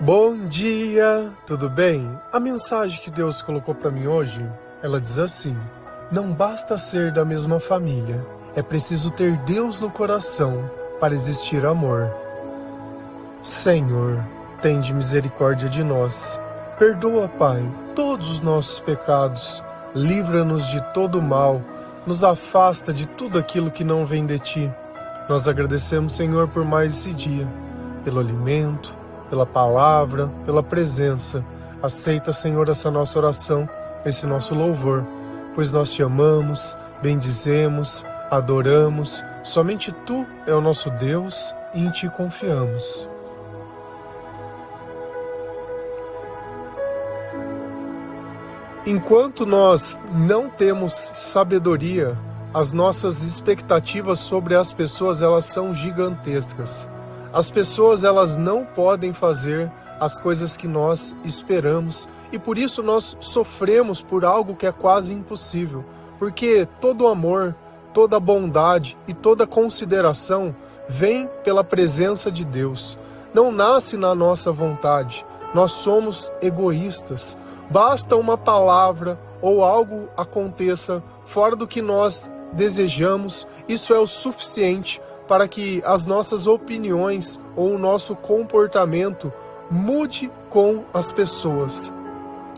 Bom dia, tudo bem? A mensagem que Deus colocou para mim hoje, ela diz assim: não basta ser da mesma família, é preciso ter Deus no coração para existir amor. Senhor, tende misericórdia de nós. Perdoa, Pai, todos os nossos pecados, livra-nos de todo mal, nos afasta de tudo aquilo que não vem de Ti. Nós agradecemos, Senhor, por mais esse dia, pelo alimento, pela palavra, pela presença. Aceita, Senhor, essa nossa oração, esse nosso louvor, pois nós Te amamos, bendizemos, adoramos. Somente Tu é o nosso Deus e em Ti confiamos. Enquanto nós não temos sabedoria, as nossas expectativas sobre as pessoas, elas são gigantescas. As pessoas, elas não podem fazer as coisas que nós esperamos e por isso nós sofremos por algo que é quase impossível, porque todo amor, toda bondade e toda consideração vem pela presença de Deus. Não nasce na nossa vontade, nós somos egoístas. Basta uma palavra ou algo aconteça fora do que nós desejamos, isso é o suficiente para que as nossas opiniões ou o nosso comportamento mude com as pessoas.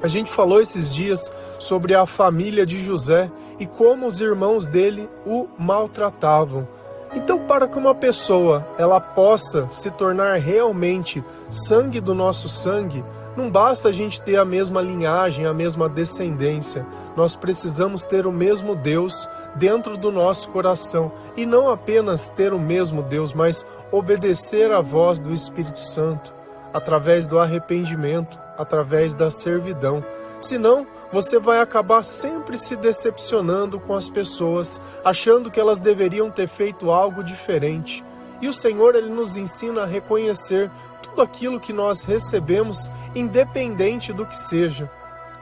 A gente falou esses dias sobre a família de José e como os irmãos dele o maltratavam. Então, para que uma pessoa ela possa se tornar realmente sangue do nosso sangue, não basta a gente ter a mesma linhagem, a mesma descendência. Nós precisamos ter o mesmo Deus dentro do nosso coração. E não apenas ter o mesmo Deus, mas obedecer à voz do Espírito Santo, através do arrependimento, através da servidão. Senão, você vai acabar sempre se decepcionando com as pessoas, achando que elas deveriam ter feito algo diferente. E o Senhor, Ele nos ensina a reconhecer tudo aquilo que nós recebemos, independente do que seja.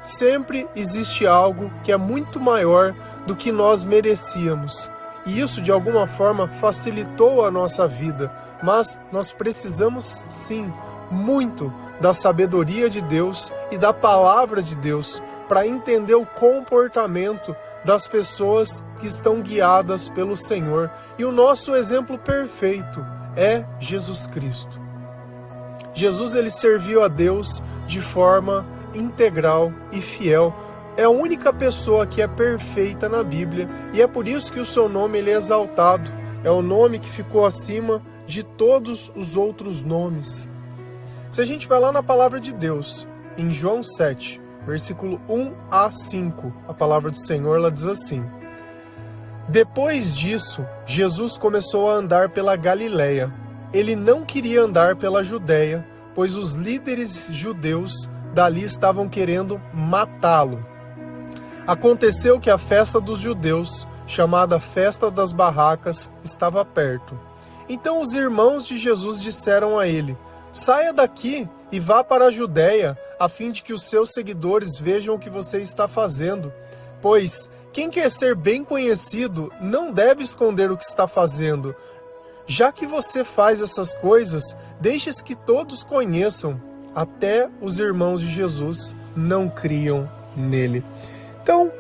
Sempre existe algo que é muito maior do que nós merecíamos. E isso, de alguma forma, facilitou a nossa vida. Mas nós precisamos, sim, muito da sabedoria de Deus e da palavra de Deus para entender o comportamento das pessoas que estão guiadas pelo Senhor. E o nosso exemplo perfeito é Jesus Cristo. Jesus, ele serviu a Deus de forma integral e fiel. É a única pessoa que é perfeita na Bíblia e é por isso que o seu nome ele é exaltado. É o nome que ficou acima de todos os outros nomes. Se a gente vai lá na palavra de Deus, em João 7, versículo 1 a 5, a palavra do Senhor ela diz assim: depois disso, Jesus começou a andar pela Galileia. Ele não queria andar pela Judéia, pois os líderes judeus dali estavam querendo matá-lo. Aconteceu que a festa dos judeus, chamada Festa das Barracas, estava perto. Então os irmãos de Jesus disseram a ele: saia daqui e vá para a Judéia, a fim de que os seus seguidores vejam o que você está fazendo. Pois quem quer ser bem conhecido não deve esconder o que está fazendo. Já que você faz essas coisas, deixe que todos conheçam. Até os irmãos de Jesus não criam nele. Então,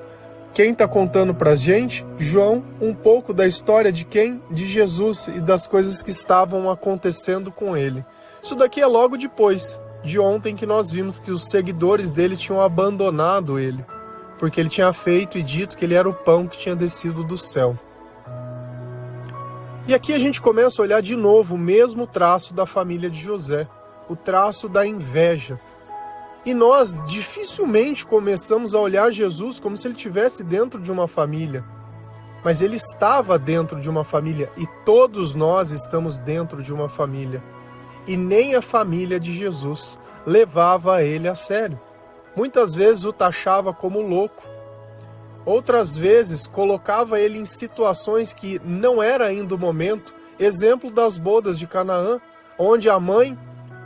quem está contando para a gente? João, um pouco da história de quem? De Jesus e das coisas que estavam acontecendo com ele. Isso daqui é logo depois de ontem que nós vimos que os seguidores dele tinham abandonado ele, porque ele tinha feito e dito que ele era o pão que tinha descido do céu. E aqui a gente começa a olhar de novo o mesmo traço da família de José, o traço da inveja. E nós dificilmente começamos a olhar Jesus como se ele estivesse dentro de uma família. Mas ele estava dentro de uma família e todos nós estamos dentro de uma família. E nem a família de Jesus levava ele a sério. Muitas vezes o taxava como louco. Outras vezes colocava ele em situações que não era ainda o momento. Exemplo das bodas de Canaã, onde a mãe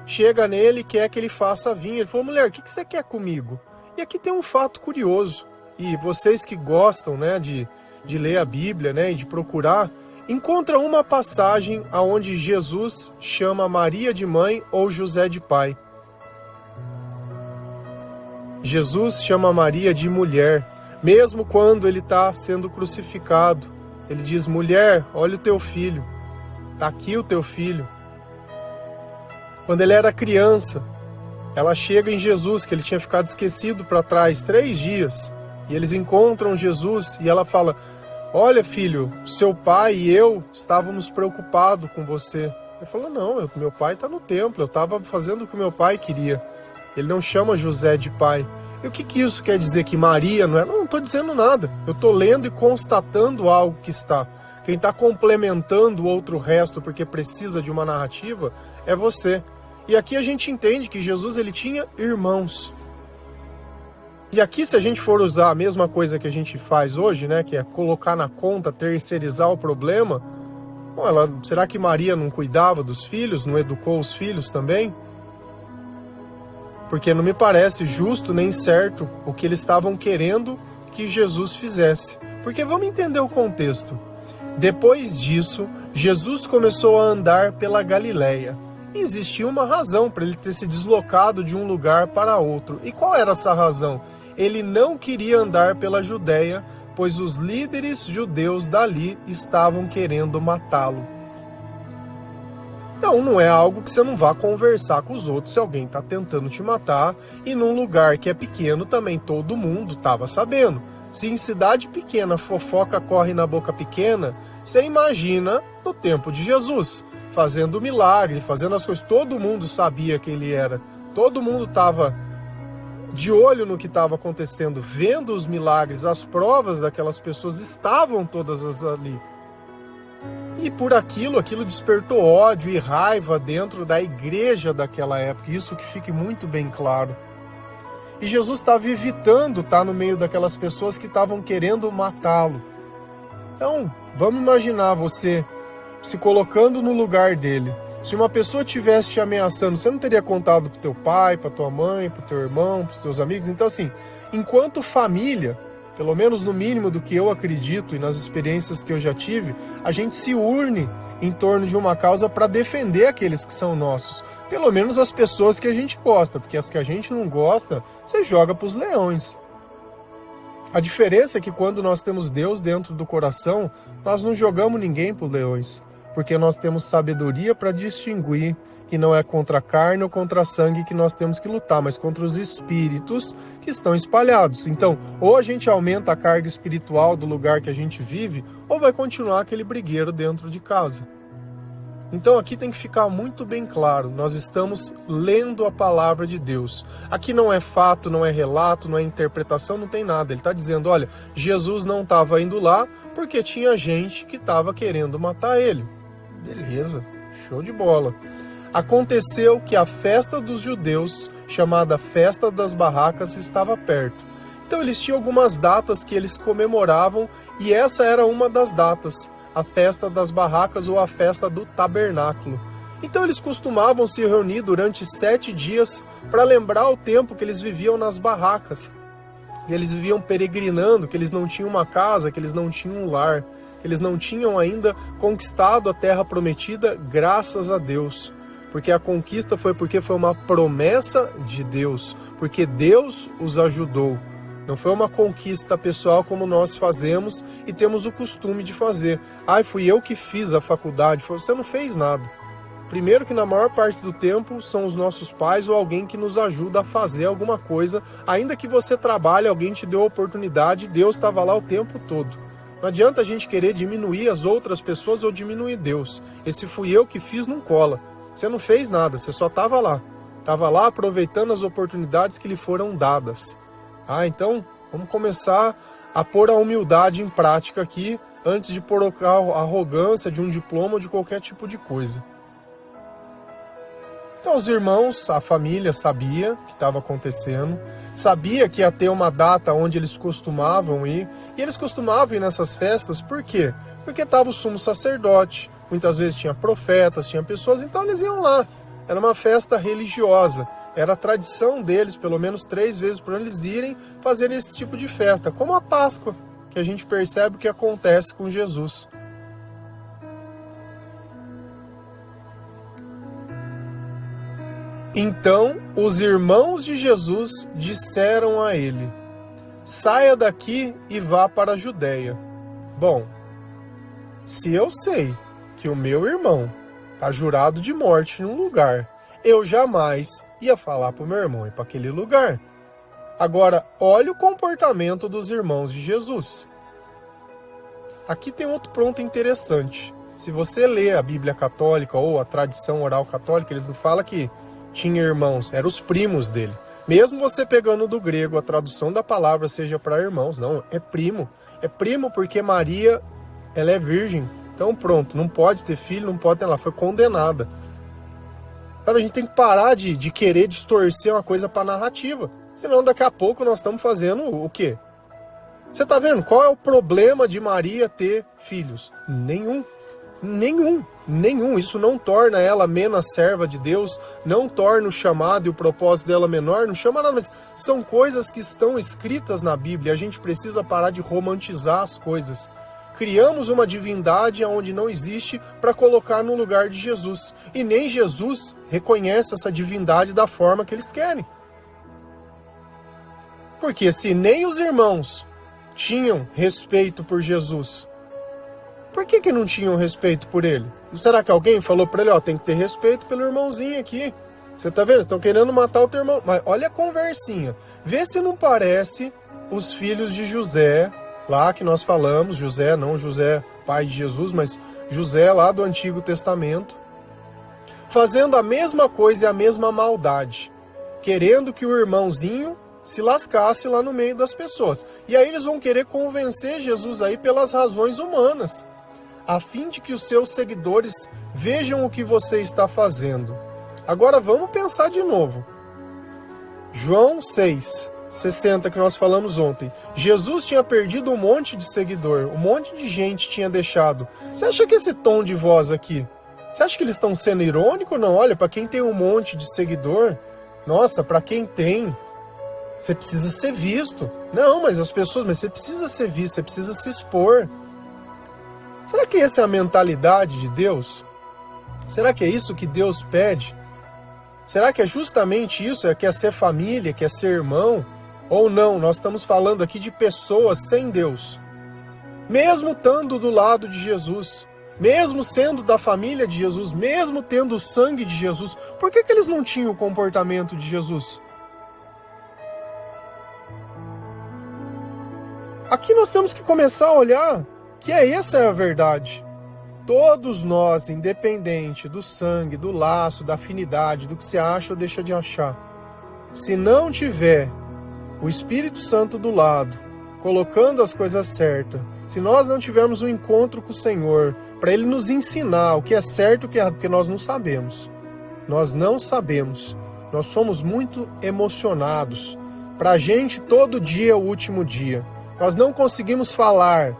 chega nele e quer que ele faça vinho. Ele falou: mulher, o que você quer comigo? E aqui tem um fato curioso. E vocês que gostam, né, de ler a Bíblia, né, e de procurar, encontra uma passagem onde Jesus chama Maria de mãe ou José de pai. Jesus chama Maria de mulher, mesmo quando ele está sendo crucificado. Ele diz: mulher, olha o teu filho, está aqui o teu filho. Quando ele era criança, ela chega em Jesus, que ele tinha ficado esquecido para trás 3 dias, e eles encontram Jesus e ela fala: olha, filho, seu pai e eu estávamos preocupados com você. Ele falou: não, meu pai está no templo, eu estava fazendo o que meu pai queria. Ele não chama José de pai. E o que isso quer dizer? Que Maria não é? Não estou dizendo nada. Eu estou lendo e constatando algo que está. Quem está complementando o outro resto porque precisa de uma narrativa é você. E aqui a gente entende que Jesus ele tinha irmãos. E aqui, se a gente for usar a mesma coisa que a gente faz hoje, né, que é colocar na conta, terceirizar o problema, bom, será que Maria não cuidava dos filhos, não educou os filhos também? Porque não me parece justo nem certo o que eles estavam querendo que Jesus fizesse. Porque vamos entender o contexto. Depois disso, Jesus começou a andar pela Galileia. E existia uma razão para ele ter se deslocado de um lugar para outro. E qual era essa razão? Ele não queria andar pela Judéia, pois os líderes judeus dali estavam querendo matá-lo. Então não é algo que você não vá conversar com os outros se alguém está tentando te matar, e num lugar que é pequeno também todo mundo estava sabendo. Se em cidade pequena fofoca corre na boca pequena, você imagina no tempo de Jesus, fazendo milagre, fazendo as coisas, todo mundo sabia quem ele era, todo mundo estava de olho no que estava acontecendo, vendo os milagres, as provas daquelas pessoas estavam todas ali. E por aquilo despertou ódio e raiva dentro da igreja daquela época, isso que fique muito bem claro. E Jesus estava evitando estar no meio daquelas pessoas que estavam querendo matá-lo. Então, vamos imaginar você se colocando no lugar dele. Se uma pessoa estivesse te ameaçando, você não teria contado para o teu pai, para tua mãe, para o teu irmão, para os teus amigos? Então, assim, enquanto família, pelo menos no mínimo do que eu acredito e nas experiências que eu já tive, a gente se une em torno de uma causa para defender aqueles que são nossos. Pelo menos as pessoas que a gente gosta, porque as que a gente não gosta, você joga para os leões. A diferença é que quando nós temos Deus dentro do coração, nós não jogamos ninguém para os leões, porque nós temos sabedoria para distinguir que não é contra a carne ou contra a sangue que nós temos que lutar, mas contra os espíritos que estão espalhados. Então, ou a gente aumenta a carga espiritual do lugar que a gente vive, ou vai continuar aquele brigueiro dentro de casa. Então aqui tem que ficar muito bem claro, nós estamos lendo a palavra de Deus. Aqui não é fato, não é relato, não é interpretação, não tem nada. Ele está dizendo, olha, Jesus não estava indo lá porque tinha gente que estava querendo matar ele. Beleza, show de bola. Aconteceu que a festa dos judeus, chamada Festa das Barracas, estava perto. Então eles tinham algumas datas que eles comemoravam e essa era uma das datas, a Festa das Barracas ou a Festa do Tabernáculo. Então eles costumavam se reunir durante 7 dias para lembrar o tempo que eles viviam nas barracas. E eles viviam peregrinando, que eles não tinham uma casa, que eles não tinham um lar, que eles não tinham ainda conquistado a terra prometida, graças a Deus. Porque a conquista foi porque foi uma promessa de Deus, porque Deus os ajudou. Não foi uma conquista pessoal como nós fazemos e temos o costume de fazer. Fui eu que fiz a faculdade. Você não fez nada. Primeiro que na maior parte do tempo são os nossos pais ou alguém que nos ajuda a fazer alguma coisa. Ainda que você trabalhe, alguém te deu a oportunidade, Deus estava lá o tempo todo. Não adianta a gente querer diminuir as outras pessoas ou diminuir Deus. Esse fui eu que fiz não cola. Você não fez nada, você só estava lá. Estava lá aproveitando as oportunidades que lhe foram dadas. Então, vamos começar a pôr a humildade em prática aqui, antes de pôr a arrogância de um diploma ou de qualquer tipo de coisa. Então, os irmãos, a família sabia o que estava acontecendo, sabia que ia ter uma data onde eles costumavam ir, e eles costumavam ir nessas festas, por quê? Porque estava o sumo sacerdote, muitas vezes tinha profetas, tinha pessoas, então eles iam lá. Era uma festa religiosa, era a tradição deles, pelo menos 3 vezes por ano, eles irem fazer esse tipo de festa, como a Páscoa, que a gente percebe o que acontece com Jesus. Então os irmãos de Jesus disseram a ele: saia daqui e vá para a Judéia. Bom, se eu sei que o meu irmão está jurado de morte num lugar, eu jamais ia falar para o meu irmão ir para aquele lugar. Agora, olha o comportamento dos irmãos de Jesus. Aqui tem outro ponto interessante. Se você lê a Bíblia católica ou a tradição oral católica, eles não falam que tinha irmãos, eram os primos dele. Mesmo você pegando do grego a tradução da palavra seja para irmãos, não, é primo. É primo porque Maria, ela é virgem. Então pronto, não pode ter filho, não pode ter, ela foi condenada. Sabe, a gente tem que parar de querer distorcer uma coisa para narrativa. Senão daqui a pouco nós estamos fazendo o quê? Você está vendo? Qual é o problema de Maria ter filhos? Nenhum. Isso não torna ela menos serva de Deus, não torna o chamado e o propósito dela menor, não chama nada, mas são coisas que estão escritas na Bíblia. A gente precisa parar de romantizar as coisas. Criamos uma divindade onde não existe para colocar no lugar de Jesus. E nem Jesus reconhece essa divindade da forma que eles querem. Porque se nem os irmãos tinham respeito por Jesus, por que não tinham respeito por ele? Será que alguém falou para ele, ó, tem que ter respeito pelo irmãozinho aqui? Você tá vendo? Estão querendo matar o teu irmão. Mas olha a conversinha. Vê se não parece os filhos de José, lá que nós falamos, José, não José, pai de Jesus, mas José lá do Antigo Testamento, fazendo a mesma coisa e a mesma maldade, querendo que o irmãozinho se lascasse lá no meio das pessoas. E aí eles vão querer convencer Jesus aí pelas razões humanas, a fim de que os seus seguidores vejam o que você está fazendo. Agora vamos pensar de novo. João 6:60 que nós falamos ontem. Jesus tinha perdido um monte de seguidor, um monte de gente tinha deixado. Você acha que esse tom de voz aqui, você acha que eles estão sendo irônicos ou não? Olha, para quem tem um monte de seguidor, nossa, para quem tem, você precisa ser visto. Não, mas você precisa ser visto, você precisa se expor. Será que essa é a mentalidade de Deus? Será que é isso que Deus pede? Será que é justamente isso? É quer ser família, quer ser irmão? Ou não? Nós estamos falando aqui de pessoas sem Deus. Mesmo estando do lado de Jesus, mesmo sendo da família de Jesus, mesmo tendo o sangue de Jesus, por que eles não tinham o comportamento de Jesus? Aqui nós temos que começar a olhar que essa é a verdade. Todos nós, independente do sangue, do laço, da afinidade, do que você acha ou deixa de achar, se não tiver o Espírito Santo do lado, colocando as coisas certas, se nós não tivermos um encontro com o Senhor, para Ele nos ensinar o que é certo e o que é errado, porque nós não sabemos. Nós não sabemos. Nós somos muito emocionados. Para a gente, todo dia é o último dia. Nós não conseguimos falar.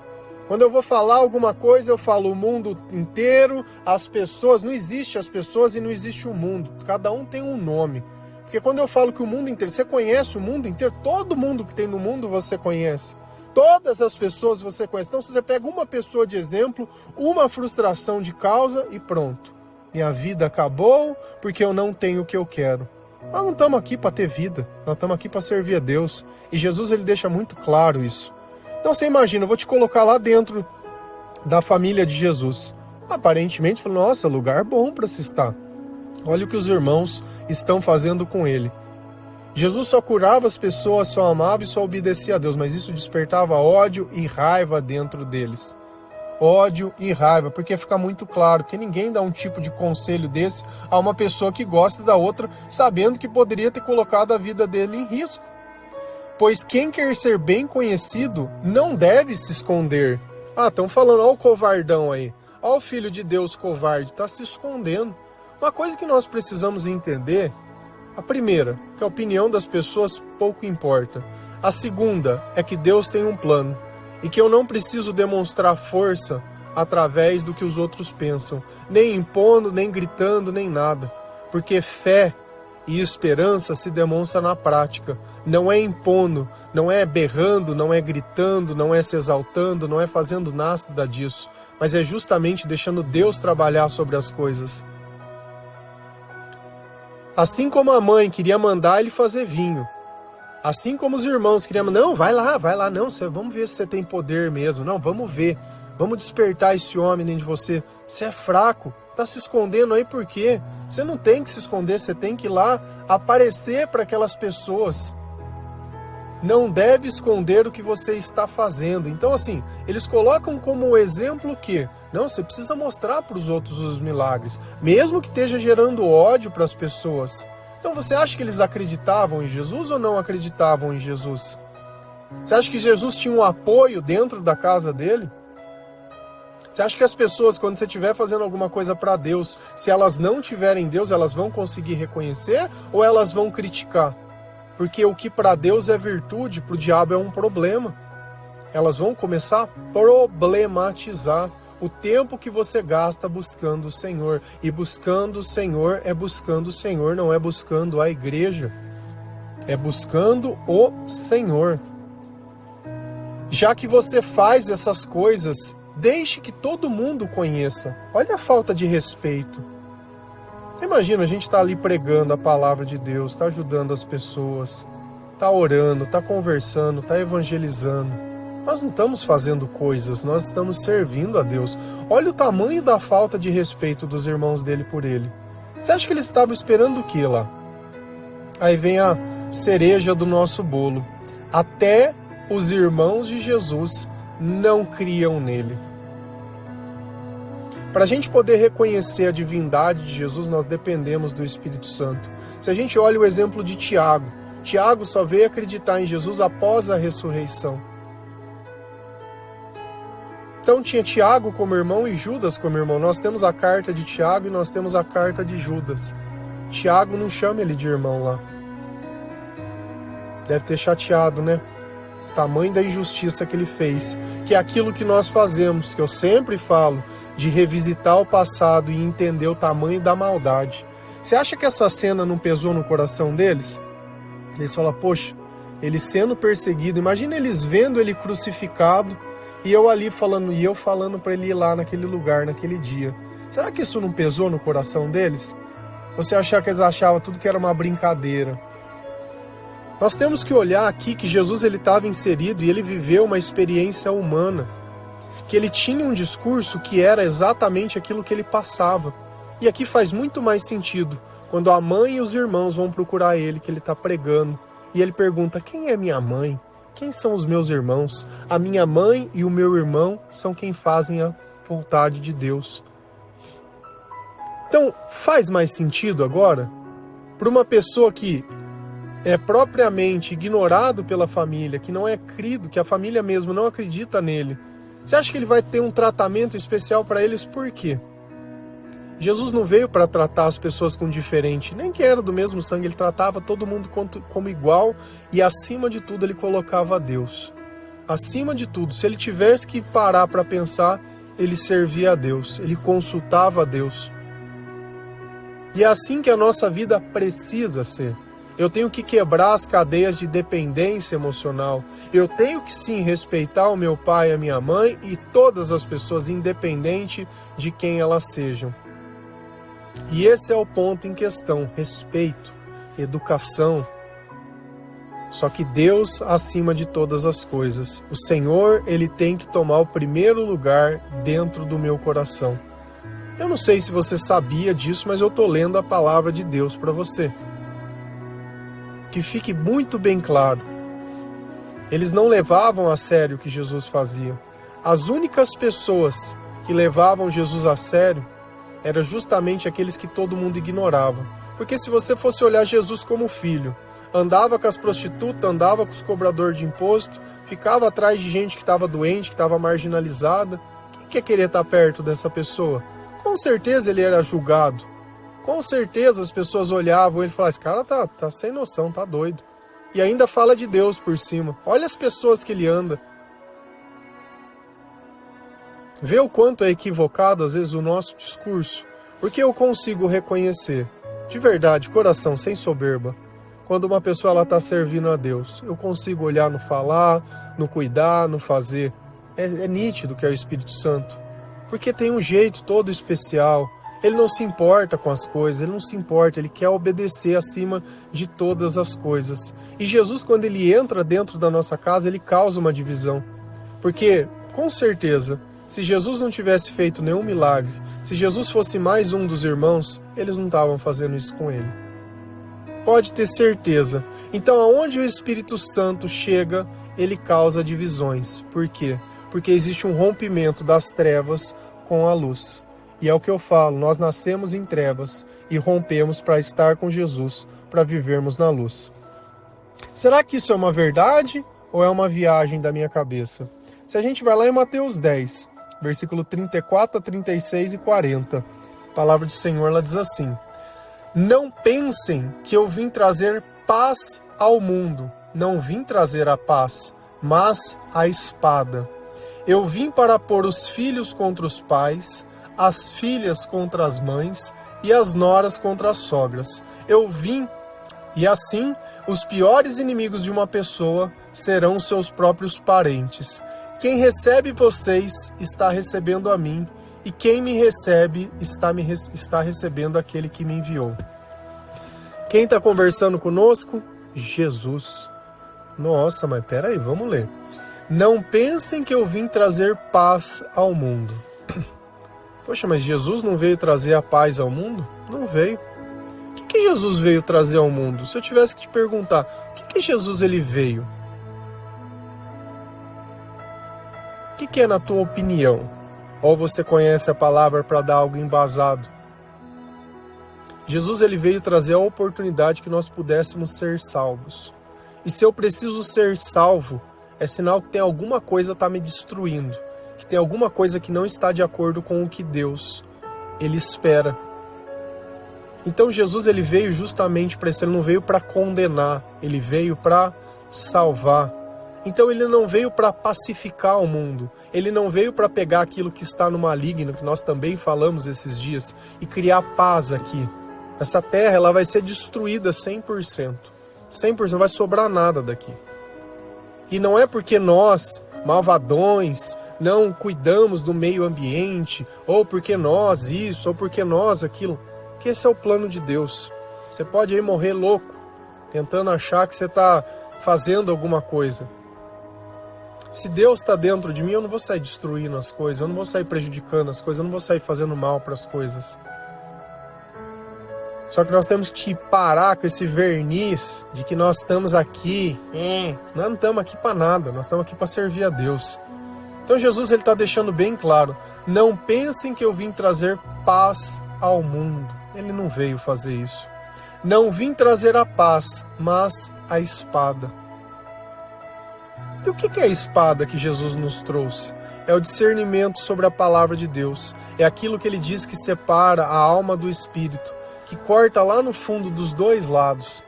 Quando eu vou falar alguma coisa, eu falo o mundo inteiro, as pessoas. Não existe as pessoas e não existe o mundo. Cada um tem um nome. Porque quando eu falo que o mundo inteiro, você conhece o mundo inteiro? Todo mundo que tem no mundo você conhece. Todas as pessoas você conhece. Então, se você pega uma pessoa de exemplo, uma frustração de causa e pronto. Minha vida acabou porque eu não tenho o que eu quero. Nós não estamos aqui para ter vida. Nós estamos aqui para servir a Deus. E Jesus, ele deixa muito claro isso. Então você imagina, eu vou te colocar lá dentro da família de Jesus. Aparentemente, nossa, lugar bom para se estar. Olha o que os irmãos estão fazendo com ele. Jesus só curava as pessoas, só amava e só obedecia a Deus, mas isso despertava ódio e raiva dentro deles. Ódio e raiva, porque fica muito claro que ninguém dá um tipo de conselho desse a uma pessoa que gosta da outra, sabendo que poderia ter colocado a vida dele em risco. Pois quem quer ser bem conhecido não deve se esconder. Estão falando, olha o covardão aí. Olha o filho de Deus covarde, está se escondendo. Uma coisa que nós precisamos entender, a primeira, que a opinião das pessoas pouco importa. A segunda é que Deus tem um plano e que eu não preciso demonstrar força através do que os outros pensam, nem impondo, nem gritando, nem nada. Porque fé e esperança se demonstra na prática. Não é impondo, não é berrando, não é gritando, não é se exaltando, não é fazendo nada disso, mas é justamente deixando Deus trabalhar sobre as coisas. Assim como a mãe queria mandar ele fazer vinho, assim como os irmãos queriam, não, vai lá, não, vamos ver se você tem poder mesmo, não, vamos ver, vamos despertar esse homem dentro de você, você é fraco, tá se escondendo aí por quê? Você não tem que se esconder, você tem que ir lá aparecer para aquelas pessoas. Não deve esconder o que você está fazendo. Então, assim, eles colocam como exemplo que, não, você precisa mostrar para os outros os milagres, mesmo que esteja gerando ódio para as pessoas. Então, você acha que eles acreditavam em Jesus ou não acreditavam em Jesus? Você acha que Jesus tinha um apoio dentro da casa dele? Você acha que as pessoas, quando você estiver fazendo alguma coisa para Deus, se elas não tiverem Deus, elas vão conseguir reconhecer ou elas vão criticar? Porque o que para Deus é virtude, para o diabo é um problema. Elas vão começar a problematizar o tempo que você gasta buscando o Senhor. E buscando o Senhor é buscando o Senhor, não é buscando a igreja. É buscando o Senhor. Já que você faz essas coisas, deixe que todo mundo conheça. Olha a falta de respeito. Você imagina, a gente está ali pregando a palavra de Deus, está ajudando as pessoas, está orando, está conversando, está evangelizando. Nós não estamos fazendo coisas, nós estamos servindo a Deus. Olha o tamanho da falta de respeito dos irmãos dele por ele. Você acha que eles estavam esperando o que lá? Aí vem a cereja do nosso bolo. Até os irmãos de Jesus não criam nele. Para a gente poder reconhecer a divindade de Jesus, nós dependemos do Espírito Santo. Se a gente olha o exemplo de Tiago, Tiago só veio acreditar em Jesus após a ressurreição. Então tinha Tiago como irmão e Judas como irmão. Nós temos a carta de Tiago e nós temos a carta de Judas. Tiago não chama ele de irmão lá. Deve ter chateado, né? O tamanho da injustiça que ele fez. Que é aquilo que nós fazemos, que eu sempre falo, de revisitar o passado e entender o tamanho da maldade. Você acha que essa cena não pesou no coração deles? Eles falam, poxa, ele sendo perseguido, imagina eles vendo ele crucificado e eu ali falando, e eu falando para ele ir lá naquele lugar, naquele dia. Será que isso não pesou no coração deles? Você achar que eles achavam tudo que era uma brincadeira? Nós temos que olhar aqui que Jesus ele estava inserido e ele viveu uma experiência humana. Que ele tinha um discurso que era exatamente aquilo que ele passava. E aqui faz muito mais sentido, quando a mãe e os irmãos vão procurar ele, que ele está pregando, e ele pergunta, quem é minha mãe? Quem são os meus irmãos? A minha mãe e o meu irmão são quem fazem a vontade de Deus. Então, faz mais sentido agora, para uma pessoa que é propriamente ignorado pela família, que não é crido, que a família mesmo não acredita nele, você acha que ele vai ter um tratamento especial para eles? Por quê? Jesus não veio para tratar as pessoas com diferente, nem que era do mesmo sangue, ele tratava todo mundo como igual e acima de tudo ele colocava a Deus. Acima de tudo, se ele tivesse que parar para pensar, ele servia a Deus, ele consultava a Deus. E é assim que a nossa vida precisa ser. Eu tenho que quebrar as cadeias de dependência emocional. Eu tenho que sim respeitar o meu pai e a minha mãe e todas as pessoas, independente de quem elas sejam. E esse é o ponto em questão, respeito, educação. Só que Deus acima de todas as coisas. O Senhor, ele tem que tomar o primeiro lugar dentro do meu coração. Eu não sei se você sabia disso, mas eu estou lendo a palavra de Deus para você. Que fique muito bem claro. Eles não levavam a sério o que Jesus fazia. As únicas pessoas que levavam Jesus a sério eram justamente aqueles que todo mundo ignorava. Porque se você fosse olhar Jesus como filho, andava com as prostitutas, andava com os cobradores de imposto, ficava atrás de gente que estava doente, que estava marginalizada, quem ia querer estar perto dessa pessoa? Com certeza ele era julgado. Com certeza as pessoas olhavam e ele falavam, esse cara tá sem noção, tá doido. E ainda fala de Deus por cima. Olha as pessoas que ele anda. Vê o quanto é equivocado às vezes o nosso discurso. Porque eu consigo reconhecer, de verdade, coração, sem soberba, quando uma pessoa ela tá servindo a Deus. Eu consigo olhar no falar, no cuidar, no fazer. É nítido que é o Espírito Santo. Porque tem um jeito todo especial. Ele não se importa com as coisas, ele não se importa, ele quer obedecer acima de todas as coisas. E Jesus, quando ele entra dentro da nossa casa, ele causa uma divisão. Porque, com certeza, se Jesus não tivesse feito nenhum milagre, se Jesus fosse mais um dos irmãos, eles não estavam fazendo isso com ele. Pode ter certeza. Então, aonde o Espírito Santo chega, ele causa divisões. Por quê? Porque existe um rompimento das trevas com a luz. E é o que eu falo, nós nascemos em trevas e rompemos para estar com Jesus, para vivermos na luz. Será que isso é uma verdade ou é uma viagem da minha cabeça? Se a gente vai lá em Mateus 10, versículo 34 a 36 e 40, a palavra do Senhor ela diz assim: Não pensem que eu vim trazer paz ao mundo. Não vim trazer a paz, mas a espada. Eu vim para pôr os filhos contra os pais, as filhas contra as mães e as noras contra as sogras. Eu vim, e assim os piores inimigos de uma pessoa serão seus próprios parentes. Quem recebe vocês está recebendo a mim, e quem me recebe está recebendo aquele que me enviou. Quem está conversando conosco? Jesus. Nossa, mas peraí, vamos ler. Não pensem que eu vim trazer paz ao mundo. Poxa, mas Jesus não veio trazer a paz ao mundo? Não veio. O que Jesus veio trazer ao mundo? Se eu tivesse que te perguntar, o que Jesus ele veio? O que é na tua opinião? Ou você conhece a palavra para dar algo embasado? Jesus ele veio trazer a oportunidade que nós pudéssemos ser salvos. E se eu preciso ser salvo, é sinal que tem alguma coisa que está me destruindo. Que tem alguma coisa que não está de acordo com o que Deus ele espera. Então Jesus ele veio justamente para isso, ele não veio para condenar, ele veio para salvar. Então ele não veio para pacificar o mundo, ele não veio para pegar aquilo que está no maligno, que nós também falamos esses dias, e criar paz aqui. Essa terra ela vai ser destruída 100%. 100%, não vai sobrar nada daqui. E não é porque nós, malvadões, não cuidamos do meio ambiente, ou porque nós isso, ou porque nós aquilo, que esse é o plano de Deus. Você pode aí morrer louco, tentando achar que você está fazendo alguma coisa. Se Deus está dentro de mim, eu não vou sair destruindo as coisas, eu não vou sair prejudicando as coisas, eu não vou sair fazendo mal para as coisas. Só que nós temos que parar com esse verniz de que nós estamos aqui. Nós não estamos aqui para nada, nós estamos aqui para servir a Deus. Então Jesus ele está deixando bem claro, não pensem que eu vim trazer paz ao mundo. Ele não veio fazer isso. Não vim trazer a paz, mas a espada. E o que é a espada que Jesus nos trouxe? É o discernimento sobre a palavra de Deus. É aquilo que ele diz que separa a alma do espírito, que corta lá no fundo dos dois lados.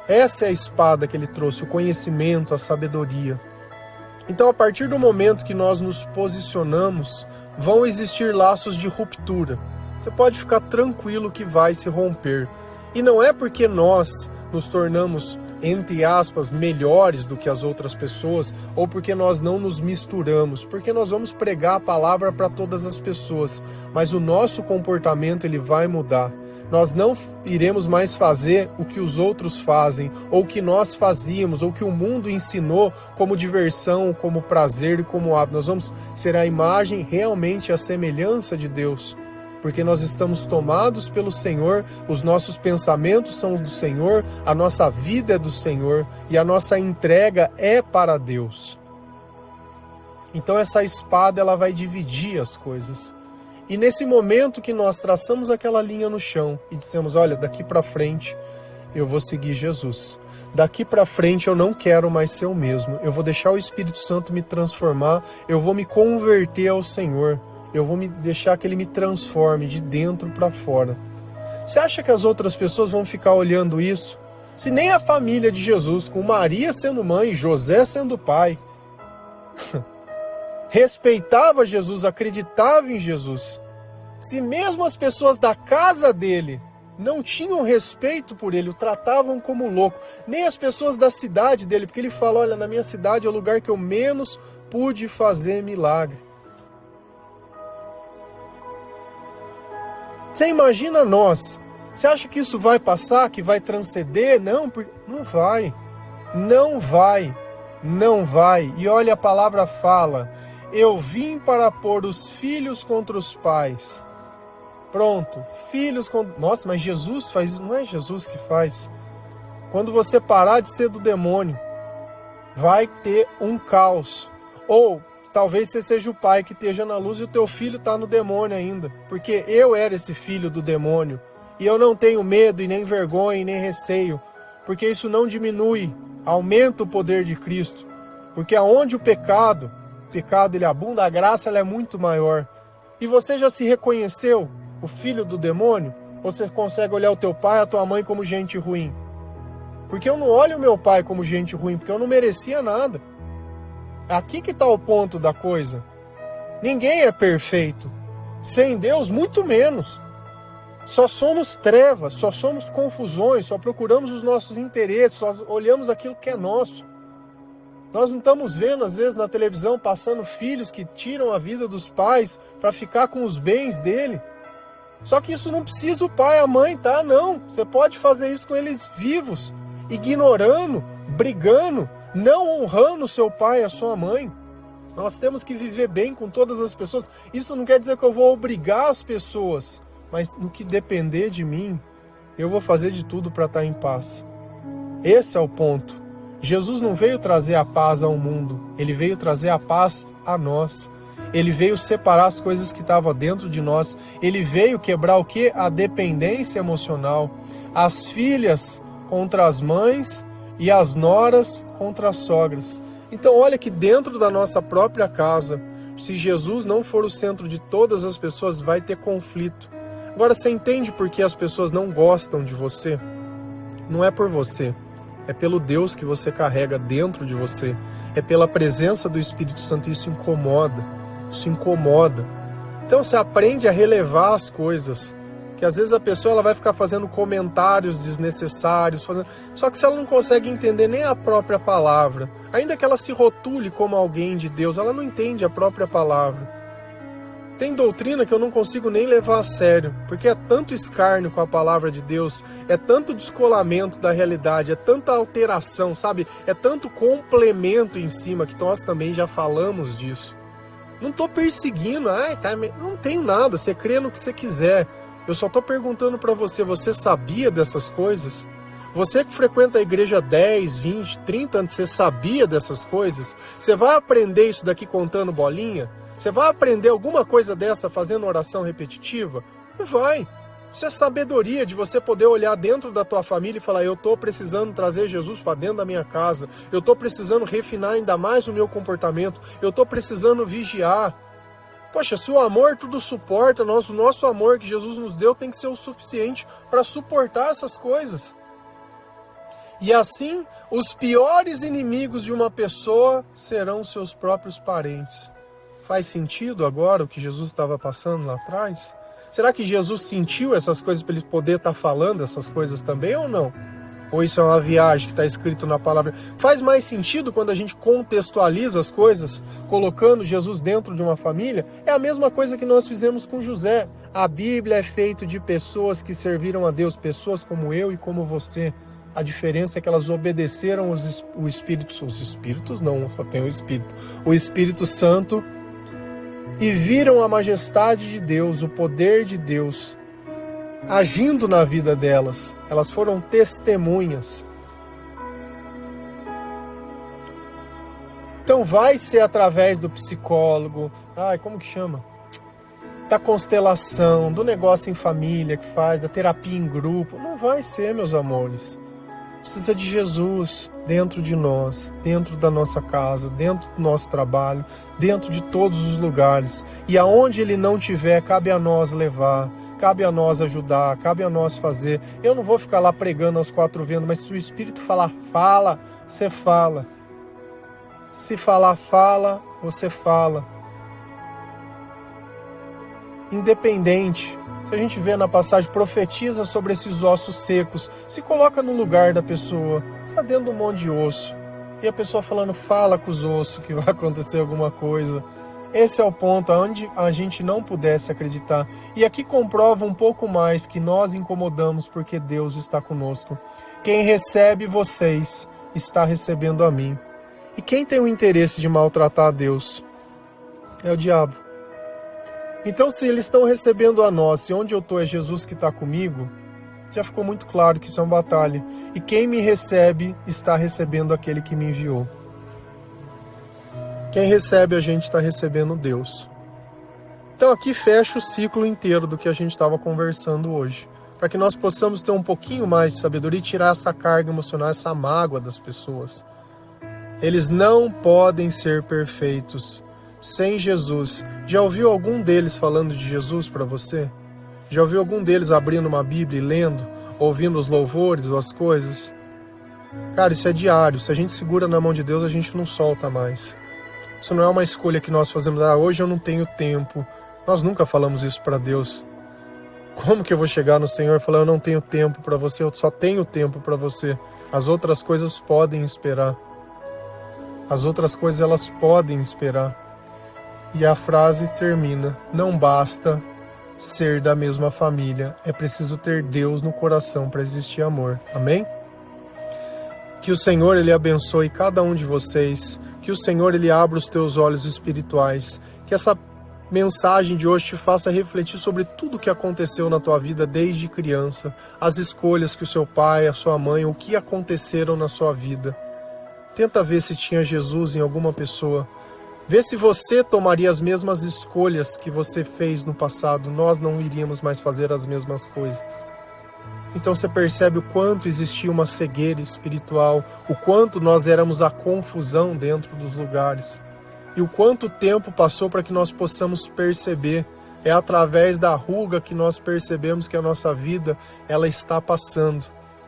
Essa é a espada que ele trouxe, o conhecimento, a sabedoria. Então, a partir do momento que nós nos posicionamos, vão existir laços de ruptura. Você pode ficar tranquilo que vai se romper. E não é porque nós nos tornamos, entre aspas, melhores do que as outras pessoas, ou porque nós não nos misturamos, porque nós vamos pregar a palavra para todas as pessoas, mas o nosso comportamento ele vai mudar. Nós não iremos mais fazer o que os outros fazem, ou o que nós fazíamos, ou o que o mundo ensinou como diversão, como prazer e como hábito. Nós vamos ser a imagem, realmente a semelhança de Deus, porque nós estamos tomados pelo Senhor, os nossos pensamentos são do Senhor, a nossa vida é do Senhor e a nossa entrega é para Deus. Então essa espada ela vai dividir as coisas. E nesse momento que nós traçamos aquela linha no chão e dissemos, olha, daqui para frente eu vou seguir Jesus. Daqui para frente eu não quero mais ser o mesmo. Eu vou deixar o Espírito Santo me transformar, eu vou me converter ao Senhor. Eu vou me deixar que ele me transforme de dentro para fora. Você acha que as outras pessoas vão ficar olhando isso? Se nem a família de Jesus, com Maria sendo mãe, José sendo pai, respeitava Jesus, acreditava em Jesus. Se mesmo as pessoas da casa dele não tinham respeito por ele, o tratavam como louco, nem as pessoas da cidade dele, porque ele fala, olha, na minha cidade é o lugar que eu menos pude fazer milagre. Você imagina nós? Você acha que isso vai passar, que vai transcender? Não, não vai. Não vai. Não vai. E olha, a palavra fala: eu vim para pôr os filhos contra os pais. Pronto, filhos contra... Nossa, mas Jesus faz isso, não é Jesus que faz. Quando você parar de ser do demônio, vai ter um caos. Ou talvez você seja o pai que esteja na luz e o teu filho está no demônio ainda. Porque eu era esse filho do demônio. E eu não tenho medo e nem vergonha e nem receio. Porque isso não diminui, aumenta o poder de Cristo. Porque aonde o pecado ele abunda, a graça ela é muito maior. E você já se reconheceu o filho do demônio? Você consegue olhar o teu pai, a tua mãe como gente ruim? Porque eu não olho o meu pai como gente ruim, porque eu não merecia nada. Aqui que está o ponto da coisa. Ninguém é perfeito. Sem Deus, muito menos. Só somos trevas, só somos confusões, só procuramos os nossos interesses, só olhamos aquilo que é nosso. Nós não estamos vendo, às vezes, na televisão, passando filhos que tiram a vida dos pais para ficar com os bens dele. Só que isso não precisa o pai, a mãe, tá? Não, você pode fazer isso com eles vivos, ignorando, brigando, não honrando o seu pai e a sua mãe. Nós temos que viver bem com todas as pessoas. Isso não quer dizer que eu vou obrigar as pessoas, mas no que depender de mim, eu vou fazer de tudo para estar em paz. Esse é o ponto. Jesus não veio trazer a paz ao mundo, ele veio trazer a paz a nós. Ele veio separar as coisas que estavam dentro de nós. Ele veio quebrar o quê? A dependência emocional. As filhas contra as mães e as noras contra as sogras. Então olha que dentro da nossa própria casa, se Jesus não for o centro de todas as pessoas, vai ter conflito. Agora você entende por que as pessoas não gostam de você? Não é por você. É pelo Deus que você carrega dentro de você. É pela presença do Espírito Santo. Isso incomoda. Isso incomoda. Então você aprende a relevar as coisas. Que às vezes a pessoa ela vai ficar fazendo comentários desnecessários. Só que se ela não consegue entender nem a própria palavra, ainda que ela se rotule como alguém de Deus, ela não entende a própria palavra. Tem doutrina que eu não consigo nem levar a sério, porque é tanto escárnio com a palavra de Deus, é tanto descolamento da realidade, é tanta alteração, sabe? É tanto complemento em cima, que nós também já falamos disso. Não estou perseguindo, não tenho nada, você crê no que você quiser. Eu só estou perguntando para você, você sabia dessas coisas? Você que frequenta a igreja 10, 20, 30 anos, você sabia dessas coisas? Você vai aprender isso daqui contando bolinha? Você vai aprender alguma coisa dessa fazendo oração repetitiva? Não vai. Isso é sabedoria de você poder olhar dentro da tua família e falar: eu estou precisando trazer Jesus para dentro da minha casa. Eu estou precisando refinar ainda mais o meu comportamento. Eu estou precisando vigiar. Poxa, se o amor tudo suporta, o nosso amor que Jesus nos deu tem que ser o suficiente para suportar essas coisas. E assim, os piores inimigos de uma pessoa serão os seus próprios parentes. Faz sentido agora o que Jesus estava passando lá atrás? Será que Jesus sentiu essas coisas para ele poder estar falando essas coisas também ou não? Ou isso é uma viagem que está escrito na palavra? Faz mais sentido quando a gente contextualiza as coisas, colocando Jesus dentro de uma família? É a mesma coisa que nós fizemos com José. A Bíblia é feita de pessoas que serviram a Deus, pessoas como eu e como você. A diferença é que elas obedeceram o Espírito, os Espíritos não, só tem o Espírito, o Espírito Santo, e viram a majestade de Deus, o poder de Deus, agindo na vida delas. Elas foram testemunhas. Então vai ser através do psicólogo, como que chama? Da constelação, do negócio em família que faz, da terapia em grupo. Não vai ser, meus amores. Precisa de Jesus dentro de nós, dentro da nossa casa, dentro do nosso trabalho, dentro de todos os lugares. E aonde Ele não tiver, cabe a nós levar, cabe a nós ajudar, cabe a nós fazer. Eu não vou ficar lá pregando aos quatro ventos, mas se o Espírito falar, fala, você fala. Se falar, fala, você fala. Independente. Se a gente vê na passagem, profetiza sobre esses ossos secos, se coloca no lugar da pessoa, está dentro de um monte de osso, e a pessoa falando, fala com os ossos que vai acontecer alguma coisa. Esse é o ponto onde a gente não pudesse acreditar. E aqui comprova um pouco mais que nós incomodamos porque Deus está conosco. Quem recebe vocês está recebendo a mim. E quem tem o interesse de maltratar a Deus? É o diabo. Então, se eles estão recebendo a nós, e onde eu estou é Jesus que está comigo, já ficou muito claro que isso é uma batalha. E quem me recebe está recebendo aquele que me enviou. Quem recebe a gente está recebendo Deus. Então aqui fecha o ciclo inteiro do que a gente estava conversando hoje. Para que nós possamos ter um pouquinho mais de sabedoria e tirar essa carga emocional, essa mágoa das pessoas. Eles não podem ser perfeitos sem Jesus. Já ouviu algum deles falando de Jesus para você? Já ouviu algum deles abrindo uma Bíblia e lendo? Ouvindo os louvores ou as coisas? Cara, isso é diário. Se a gente segura na mão de Deus, a gente não solta mais. Isso não é uma escolha que nós fazemos. Hoje eu não tenho tempo. Nós nunca falamos isso para Deus. Como que eu vou chegar no Senhor e falar, eu não tenho tempo para você, eu só tenho tempo para você. As outras coisas podem esperar. As outras coisas, elas podem esperar. E a frase termina, não basta ser da mesma família, é preciso ter Deus no coração para existir amor. Amém? Que o Senhor, Ele abençoe cada um de vocês, que o Senhor, Ele abra os teus olhos espirituais, que essa mensagem de hoje te faça refletir sobre tudo o que aconteceu na tua vida desde criança, as escolhas que o seu pai, a sua mãe, o que aconteceram na sua vida. Tenta ver se tinha Jesus em alguma pessoa. Vê se você tomaria as mesmas escolhas que você fez no passado. Nós não iríamos mais fazer as mesmas coisas. Então você percebe o quanto existia uma cegueira espiritual, o quanto nós éramos a confusão dentro dos lugares. E o quanto tempo passou para que nós possamos perceber. É através da ruga que nós percebemos que a nossa vida ela está passando.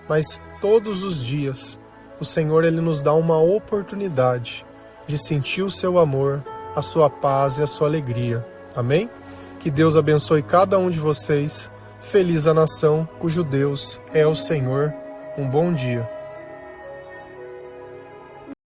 Mas todos os dias o Senhor, Ele nos dá uma oportunidade de sentir o seu amor, a sua paz e a sua alegria. Amém? Que Deus abençoe cada um de vocês. Feliz a nação cujo Deus é o Senhor. Um bom dia.